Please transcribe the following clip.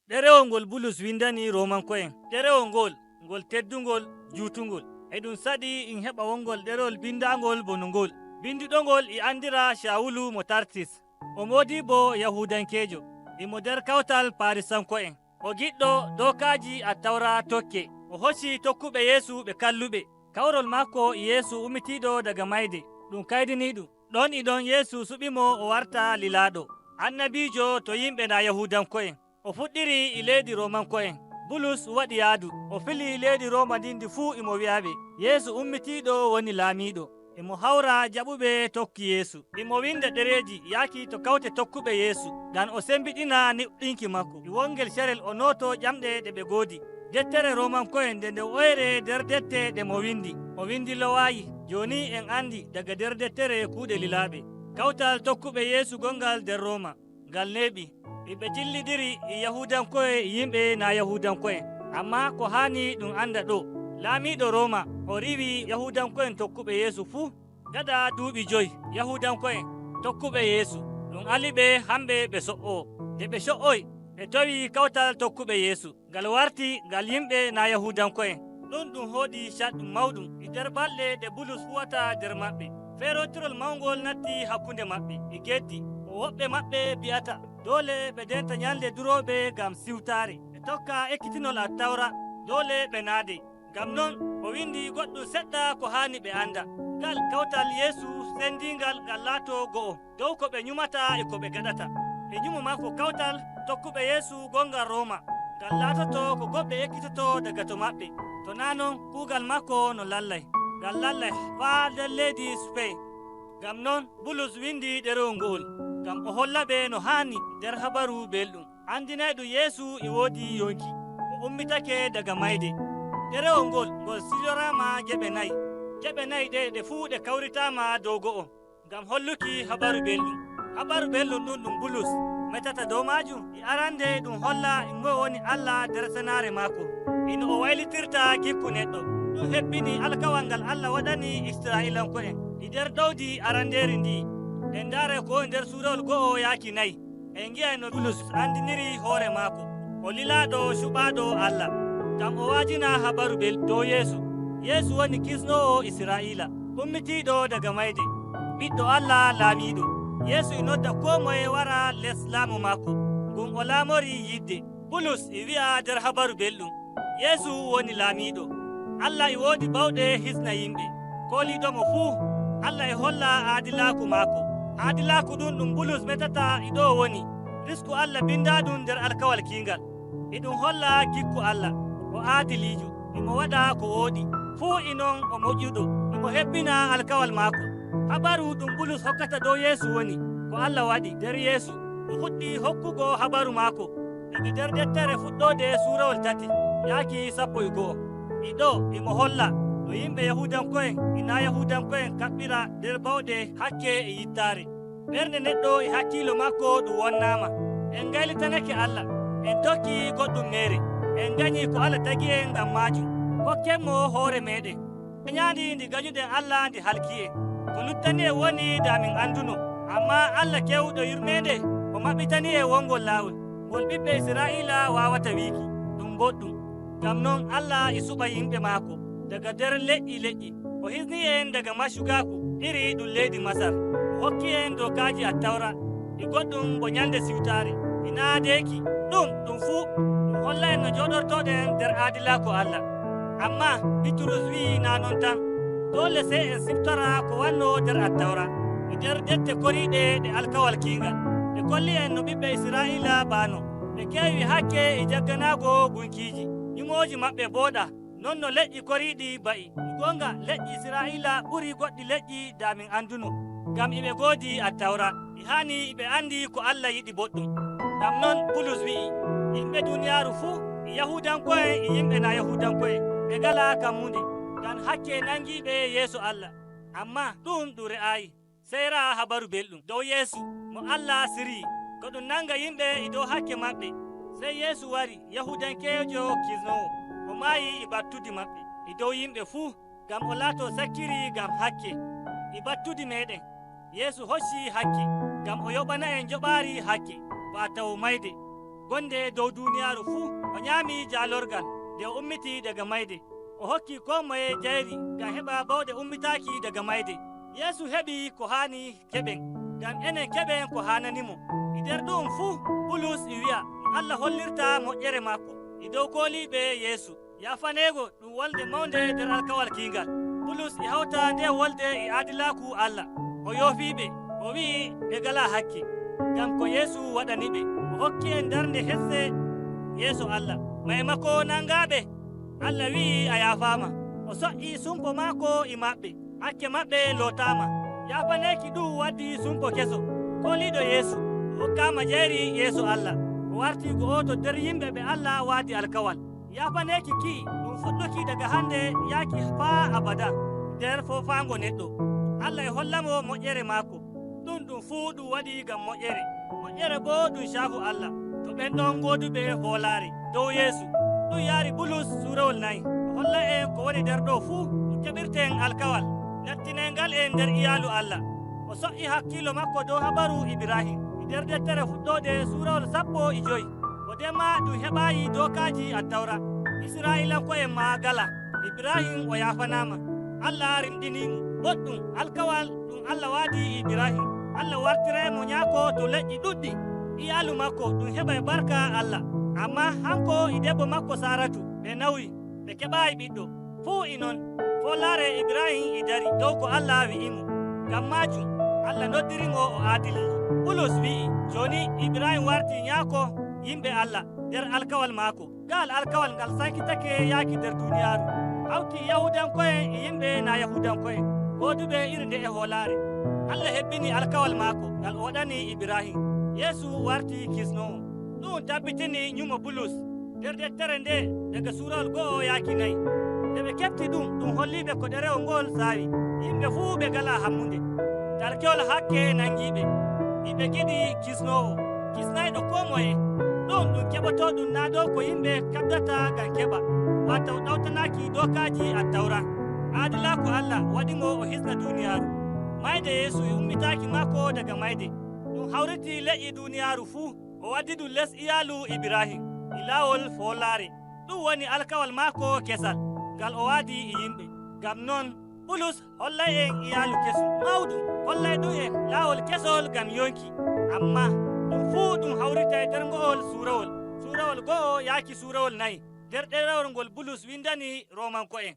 Ɗerewol ngol Bulus windani Romanko'en. Ɗerewol ngol teddungol jutungol. E ɗum saɗi in heɓa wongol ɗerewol bindangol bono ngol. Bindiɗongol e andira Shawulu mo Tarsis. O modibo Yahudankejo. Imo nder kawtal Farisanko'en. O giɗɗo dokaji Attawra tokke. O hocci tokkuɓe Yeesu ɓe kalluɓe. Kawrol makko e Yeesu ummitiɗo daga mayde. Ɗum kaydiniɗum. Ɗon e ɗon Yeesu suɓimo o warta lilaɗo, annabijo to yimɓe na Yahudanko'en. O fuɗɗiri e leydi Romanko'en. Bulus waɗi yaadu. O fili leydi Roma ndindi fuu imo wi'aɓe Yeesu ummitiɗo woni laamiɗo. Imo hawra jaɓuɓe tokki Yeesu. Imo winda ɗereji yaaki to kawte tokkuɓe Yeesu ngam o sembiɗina niɓɗinki makko. E wongel carel o noto ƴamɗe ɗe ɓe goodi. Dettere Romanko'en nde oyre nder dette ɗe mo windi. O windi lowayi. Joni en andi daga nder dettere kuuɗe lilaɓe. Kawtal tokkuɓe Yeesu gongal nder Roma ngal neeɓi. Ɓe jillidiri e Yahudanko'en e yimɓe na Yahudanko'en. Amma ko hani ɗum anda ɗo, laamiɗo Roma o riwi Yahudanko'en tokkuɓe Yeesu fuu. Gaɗa duuɓi 5 Yahudanko'en tokkuɓe Yeesu ɗum aliɓe hamɓe ɓe so'o. Nde ɓe so'oy ɓe tawi kawtal tokkuɓe Yeesu ngal warti ngal yimɓe na Yahudanko'en. Ɗum hoɗi caɗɗum mawɗum e nder balɗe ɗe Bulus huwata nder maɓɓe. Feerotirol mawngol natti hakkunde maɓɓe e geddi. Woɓɓe maɓɓe bi'ata dole ɓe denta nyalde duroɓe ngam siwtare. Ɓe tokka ekkitinol Attawra dole ɓe naade. Ngam non o windi goɗɗum seɗɗa ko hani ɓe anda. Ngal kawtal Yeesu sendingal ngal laato go'o dow ko ɓe nyumata e ko ɓe gaɗata. Ɓe nyumo makko kawtal tokkuɓe Yeesu gongal Roma ngal laatoto ko goɗɓe ekkitoto daga to maɓɓe. To na non kuugal makko no lallay. Ngal lallay faa nder leydi Spain. Ngam non Bulus windi ɗerewol ngol ngam o hollaɓe no hani nder habaru belɗum. Andinayɗum Yeesu e woodi yonki. O ummitake daga mayde. Ɗerewol ngol silorama geɓe 4. Geɓe 4 ɗe fuu ɗe kawritama dow go'o ngam holluki habaru belɗum. Habaru belɗum ɗum Bulus metata dow majum e arande ɗum holla ngo woni Allah nder senare maako ino o waylitirta gikku neɗɗo. Ɗum hebbini alkawal ngal Allah waɗani Israilanko'en e nder ɗowdi aranderi ndi. En ndaare ko nder suurawol go'o yaaki 4 en gi'ay no Bulus andiniri hoore maako o lilaɗo cuɓaɗo Allah ngam o waajina habaru dow Yeesu woni kisnowo Israila, ummitiɗo daga mayde, ɓiɗɗo Allah laamiɗo. Yeesu e nodda ko moye wara les laamu maako ngam o laamori yidde. Bulus e wi'a nder habaru belɗum Yeesu woni laamiɗo. Allah e woodi bawɗe hisna yimɓe. Koliɗomo fuu Allah e holla aadilaaku maako. Aadilaaku ɗum Bulus metata e ɗo woni risku Allah bindaɗum nder alkawal kiingal. E ɗum holla gikku Allah o aadilijo. Imo waɗa ko wooɗi fuu inon o moƴƴuɗo. Imo hebbina alkawal maako. Habaru ɗum Bulus hokkata dow Yeesu woni ko Allah waɗi nder Yeesu. O fuɗɗi hokkugo habaru maako daga nder dettere fuɗɗode suurawol 3 yaaki 11. E ɗo imo holla no yimɓe Yahudanko'en e na Yahudanko'en kaɓɓira nder bawɗe hakke e yittare. Ɓernde neɗɗo e hakkilo makko ɗum wonnama. En gaylitanake Allah, en tokki goɗɗum mere, en dañi ko Allah tagi en ngam majum. Kokkenmo hoore meɗen. Ñaandi ndi gañuɗen Allah ndi halki en. Ko luttani e woni da min anduno, amma Allah kewɗo yurmede o maɓɓitani e wongol laawol ngol ɓiɓɓe Israila wawata wiiki ɗum boɗɗum. Ngam non Allah e suɓa yimɓe maako daga nder leƴƴi o hisni en daga maccugaku iri ɗum leydi Masar. O hokki en dokaji Attawra e goɗɗum bo nyalde siwtare e naadeeki. Ɗum fuu ɗum holla en no joɗortoɗen nder aadilaaku Allah. Amma Bitrus wi'i na non tan, dole sey en siftora ko wanno nder Attawra e nder dette koriɗe ɗe alkawal kiingal. Ɓe kolli en no ɓiɓɓe Israila baano. Ɓe keewi hakke e jagganago gunkiiji. Nyumoji maɓɓe booɗa non no leƴƴi koriɗi ba'i. Gonga leƴƴi Israila ɓuri goɗɗi leƴƴi da min anduno ngam iɓe goodi Attawra. E hani ɓe andi ko Allah yiɗi boɗɗum. Ngam non Bulus wi'i yimɓe duniyaaru fuu e Yahudanko'en e yimɓe na Yahudanko'en ɓe ngala kammunde ngam hakke nangiɓe yeeso Allah. Amma ɗum re'ayi sey raa habaru belɗum dow Yeesu mo Allah siri ko ɗum nanga yimɓe e dow hakke maɓɓe. Sey Yeesu wari Yahudankejo kisnowo o maayi e battude maɓɓe e dow yimɓe fuu ngam o laato sakkiri ngam hakke e battude meɗen. Yeesu hocci hakke ngam o yoɓana en joɓaari hakke ba taw mayde. gonde dow duniyaaru fuu o nyaami jaalorgal nde o ummiti daga mayde o hokki ko moye jayri ngam heɓa bawɗe ummitaaki daga mayde. Yeesu heɓi ko haani keɓen ngam enen keɓen ko hananimo. E nder ɗum fuu Bulus e wi'a Allah hollirta moƴƴere makko e dow kooliɓe Yeesu yafanego ɗum wolde mawnde nder alkawal kiingal. Bulus e hawta nde wolde e aadilaaku Allah o yoofiɓe o wi'i ɓe ngala hakke ngam ko Yeesu waɗaniɓe o hokki en darnde hesse yeeso Allah. Maymako nangaɓe Allah wi'i a yaafama o soƴƴi sumpo maako e maɓɓe hakke maɓɓe lootama. Yafaneki ɗum waddi sumpo keso koliɗo Yeesu o hokkama jeyri yeeso Allah o warti ko o to nder yimɓe ɓe Allah waadi alkawal. Yafaneki ki ɗum fuɗɗuki daga hande yaaki faa abada nder fofango neɗɗo. Allah e hollamo moƴƴere maako ɗum fuu ɗum waɗi ngam moƴƴere bo ɗum caafu Allah to ɓen ɗon goduɓe hoolare dow Yeesu. ɗum yaari Bulus suurawol 4 o holla en ko woni nder ɗo fuu ɗum keɓirten alkawal nattinengal en nder iyaalu Allah. O soƴƴi hakkilo makko dow habaru Ibrahim e nder deftere fuɗɗode suurawol 15 o dema ɗum heɓayi dokaji attawra. Israilanko'en ma gala Ibrahim o yafanama Allah rimɗinimo goɗɗum alkawal ɗum Allah waadi Ibrahim. Allah wartiremo ñaako to leƴƴi ɗuɗɗi iyaalu makko ɗum heɓa e barka Allah. Amma hanko e debbo makko Saratu ɓe nawyi ɓe keɓayi ɓiɗɗo fuu e non follare Ibrahim e dari dow ko Allah wi'imo. Ngam majum Allah noddirimo o aadilijo. Bulus wi'i joni Ibrahim warti ñaako yimɓe Allah nder alkawal maako. Ngal alkawal ngal sankitake yaaki nder duniyaaru hawti Yahudanko'en e yimɓe na Yahudanko'en goduɓe iri nde e hoolare. Allah hebbini alkawal maako ngal o waɗani Ibrahim. Yeesu warti kisnowo. ɗum tabbitini ñumo Bulus nder deftere nde daga suurawol 1 yaaki 4. nde ɓe kefti ɗum holliɓe ko ɗerewol ngol saawi yimɓe fuu ɓe ngala hammunde darkewol hakke nangiɓe iɓe giɗi kisnowo kisnayɗo ko moye. ɗum keɓoto ɗum na dow ko yimɓe kabdata ngam keɓa wata o ɗawtanaki dokaji attawra. aadilaaku Allah waɗimo o hisna duniyaaru. mayde Yeesu e ummitaki maako daga mayde ɗum hawriti leƴƴi duniyaaru fuu o waddi ɗum les iyaalu Ibrahim e laawol foolare. ɗum woni alkawal maako kesal ngal o waadi e yimɓe. ngam noon Bulus hollay en iyaalu kesum mawɗum hollay ɗum en laawol kesol ngam yonki. amma ɗum fuu ɗum hawrita e nder ngo'ol suurawol 1 yaaki suurawol 4 nder ɗerewol ngol Bulus windani Romanko'en.